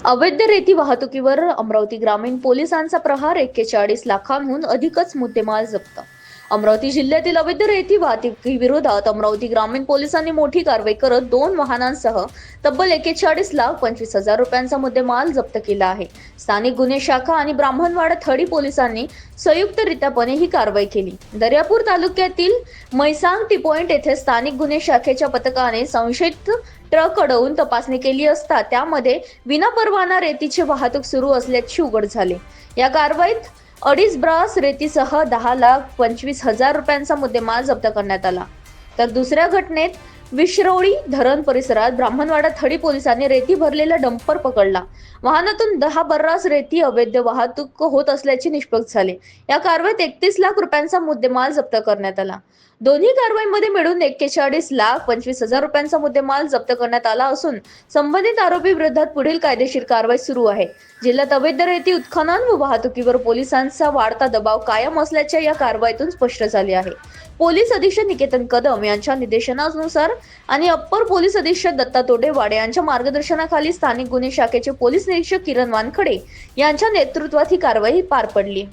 अवैध रेती वाहतुकीवर अमरावती ग्रामीण पोलिसांचा प्रहार 41 लाखांहून अधिकच मुद्देमाल जप्त. अमरावती जिल्ह्यातील अवैध रेती वाहतुकीविरोधात अमरावती ग्रामीण पोलिसांनी मोठी कारवाई करत 2 वाहनांसह तब्बल 41,25,000 रुपयांचा मुद्देमाल जप्त केला आहे. स्थानिक गुन्हे शाखा आणि ब्राह्मणवाडा थडी पोलिसांनी संयुक्तरित्यापणे ही कारवाई केली. दर्यापूर तालुक्यातील मैसांग टी पॉइंट येथे स्थानिक गुन्हे शाखेच्या पथकाने संशयित ट्रक अडवून तपासणी केली असता त्यामध्ये विनापरवाना रेतीची वाहतूक सुरू असल्याचे उघड झाले. या कारवाईत 2.5 ब्रास रेतीसह 10,25,000 रुपयांचा मुद्देमाल जप्त करण्यात आला. तर दुसऱ्या घटनेत विश्रवळी धरण परिसरात ब्राह्मणवाडा थडी पोलिसांनी रेती भरलेला डंपर पकडला. वाहनातून 10 बर्रास रेती अवैध वाहतूक होत असल्याचे निष्पन्न झाले. या कारवाईत 31 लाख रुपयांचा मुद्देमाल जप्त करण्यात आला. दोन्ही कारवाईमध्ये मिळून 41,25,000 रुपयांचा मुद्देमाल जप्त करण्यात आला असून संबंधित आरोपी विरोधात पुढील कायदेशीर कारवाई सुरू आहे. जिल्ह्यात अवैध रेती उत्खनन व वाहतुकीवर पोलिसांचा वाढता दबाव कायम असल्याचे या कारवाईतून स्पष्ट झाले आहे. पोलीस अधीक्षक निकेतन कदम यांच्या निर्देशनानुसार आणि अप्पर पोलीस अधीक्षक दत्ता तोडेवाडे यांच्या मार्गदर्शनाखाली स्थानिक गुन्हे शाखेचे पोलीस निरीक्षक किरण वानखडे यांच्या नेतृत्वात ही कारवाई पार पडली.